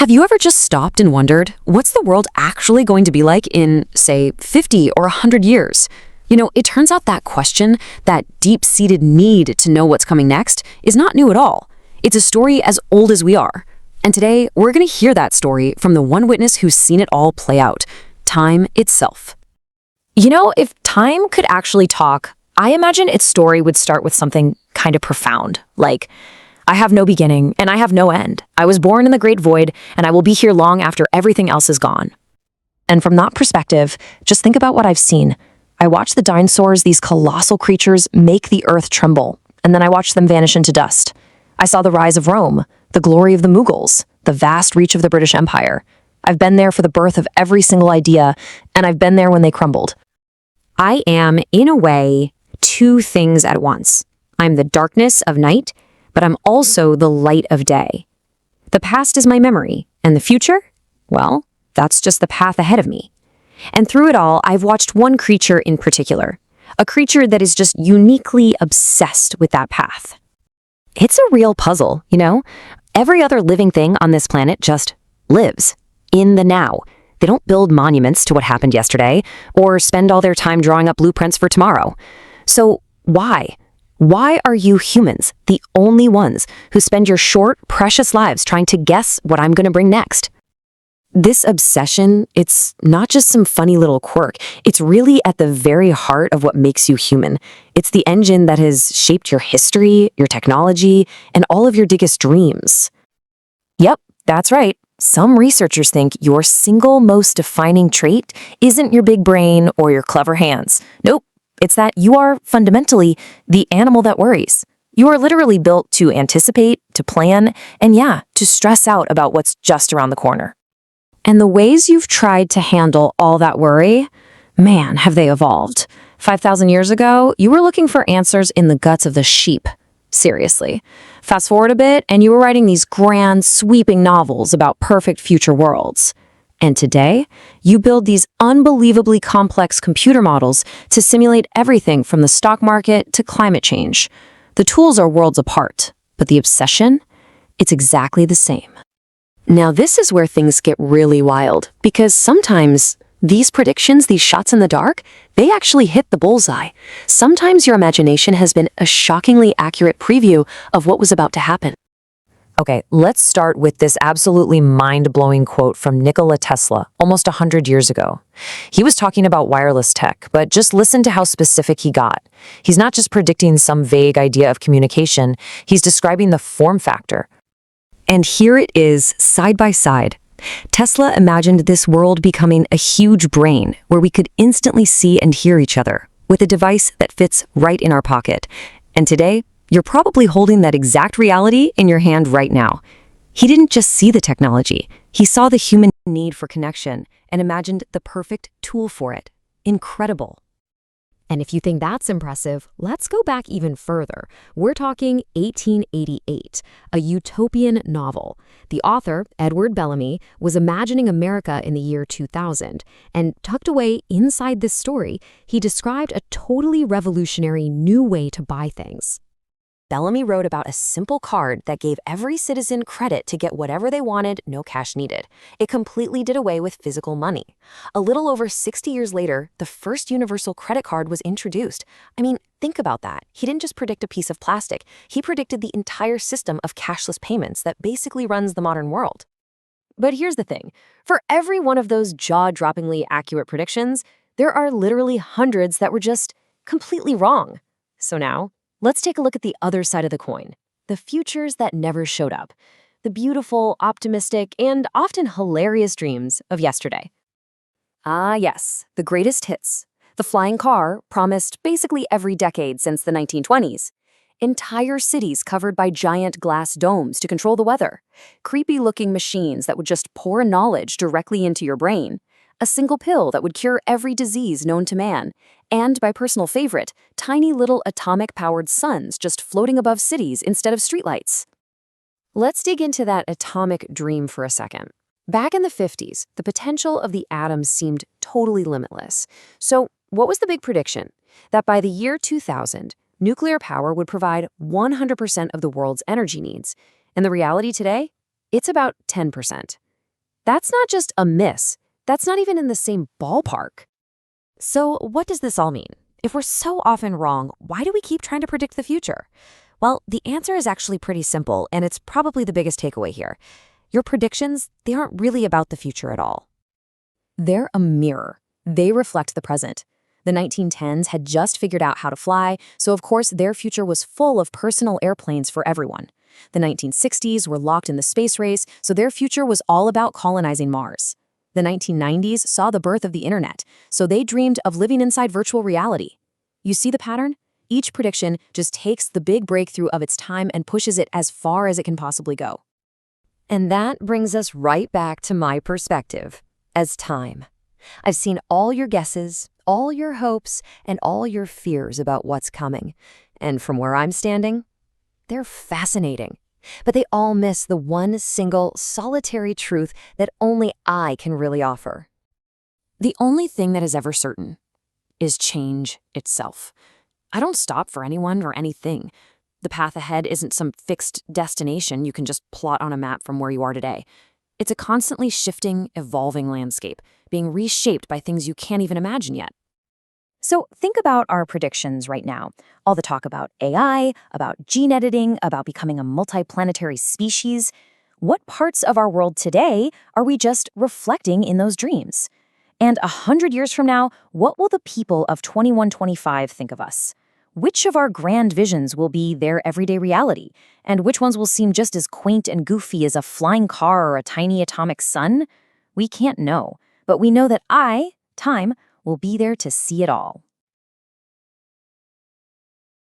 Have you ever just stopped and wondered, what's the world actually going to be like in, say, 50 or 100 years? It turns out that question, that deep-seated need to know what's coming next, is not new at all. It's a story as old as we are. And today, we're going to hear that story from the one witness who's seen it all play out, time itself. If time could actually talk, I imagine its story would start with something kind of profound, like, I have no beginning and I have no end. I was born in the great void and I will be here long after everything else is gone. And from that perspective, just think about what I've seen. I watched the dinosaurs, these colossal creatures, make the earth tremble, and then I watched them vanish into dust. I saw the rise of Rome, the glory of the Mughals, the vast reach of the British Empire. I've been there for the birth of every single idea, and I've been there when they crumbled. I am, in a way, two things at once. I'm the darkness of night, but I'm also the light of day. The past is my memory, and the future? Well, that's just the path ahead of me. And through it all, I've watched one creature in particular, a creature that is just uniquely obsessed with that path. It's a real puzzle, Every other living thing on this planet just lives in the now. They don't build monuments to what happened yesterday or spend all their time drawing up blueprints for tomorrow. So why? Why are you humans the only ones who spend your short, precious lives trying to guess what I'm going to bring next? This obsession, it's not just some funny little quirk. It's really at the very heart of what makes you human. It's the engine that has shaped your history, your technology, and all of your biggest dreams. Yep, that's right. Some researchers think your single most defining trait isn't your big brain or your clever hands. Nope. It's that you are fundamentally the animal that worries. You are literally built to anticipate, to plan, and to stress out about what's just around the corner. And the ways you've tried to handle all that worry, man, have they evolved. 5,000 years ago, you were looking for answers in the guts of the sheep. Seriously. Fast forward a bit, and you were writing these grand, sweeping novels about perfect future worlds. And today, you build these unbelievably complex computer models to simulate everything from the stock market to climate change. The tools are worlds apart, but the obsession, it's exactly the same. Now, this is where things get really wild, because sometimes these predictions, these shots in the dark, they actually hit the bullseye. Sometimes your imagination has been a shockingly accurate preview of what was about to happen. Okay, let's start with this absolutely mind-blowing quote from Nikola Tesla almost 100 years ago. He was talking about wireless tech, but just listen to how specific he got. He's not just predicting some vague idea of communication, he's describing the form factor. And here it is, side by side. Tesla imagined this world becoming a huge brain where we could instantly see and hear each other with a device that fits right in our pocket. And today, you're probably holding that exact reality in your hand right now. He didn't just see the technology. He saw the human need for connection and imagined the perfect tool for it. Incredible. And if you think that's impressive, let's go back even further. We're talking 1888, a utopian novel. The author, Edward Bellamy, was imagining America in the year 2000, and tucked away inside this story, he described a totally revolutionary new way to buy things. Bellamy wrote about a simple card that gave every citizen credit to get whatever they wanted, no cash needed. It completely did away with physical money. A little over 60 years later, the first universal credit card was introduced. I mean, think about that. He didn't just predict a piece of plastic. He predicted the entire system of cashless payments that basically runs the modern world. But here's the thing. For every one of those jaw-droppingly accurate predictions, there are literally hundreds that were just completely wrong. So now, let's take a look at the other side of the coin, the futures that never showed up, the beautiful, optimistic, and often hilarious dreams of yesterday. Ah, yes, the greatest hits. The flying car, promised basically every decade since the 1920s. Entire cities covered by giant glass domes to control the weather. Creepy-looking machines that would just pour knowledge directly into your brain. A single pill that would cure every disease known to man, and my personal favorite, tiny little atomic-powered suns just floating above cities instead of streetlights. Let's dig into that atomic dream for a second. Back in the 50s, the potential of the atom seemed totally limitless. So, what was the big prediction? That by the year 2000, nuclear power would provide 100% of the world's energy needs. And the reality today? It's about 10%. That's not just a miss. That's not even in the same ballpark. So what does this all mean? If we're so often wrong, why do we keep trying to predict the future? Well, the answer is actually pretty simple, and it's probably the biggest takeaway here. Your predictions, they aren't really about the future at all. They're a mirror. They reflect the present. The 1910s had just figured out how to fly, so of course their future was full of personal airplanes for everyone. The 1960s were locked in the space race, so their future was all about colonizing Mars. The 1990s saw the birth of the internet, so they dreamed of living inside virtual reality. You see the pattern? Each prediction just takes the big breakthrough of its time and pushes it as far as it can possibly go. And that brings us right back to my perspective as time. I've seen all your guesses, all your hopes, and all your fears about what's coming. And from where I'm standing, they're fascinating. But they all miss the one single, solitary truth that only I can really offer. The only thing that is ever certain is change itself. I don't stop for anyone or anything. The path ahead isn't some fixed destination you can just plot on a map from where you are today. It's a constantly shifting, evolving landscape, being reshaped by things you can't even imagine yet. So think about our predictions right now. All the talk about AI, about gene editing, about becoming a multiplanetary species. What parts of our world today are we just reflecting in those dreams? And 100 years from now, what will the people of 2125 think of us? Which of our grand visions will be their everyday reality? And which ones will seem just as quaint and goofy as a flying car or a tiny atomic sun? We can't know, but we know that time, will be there to see it all.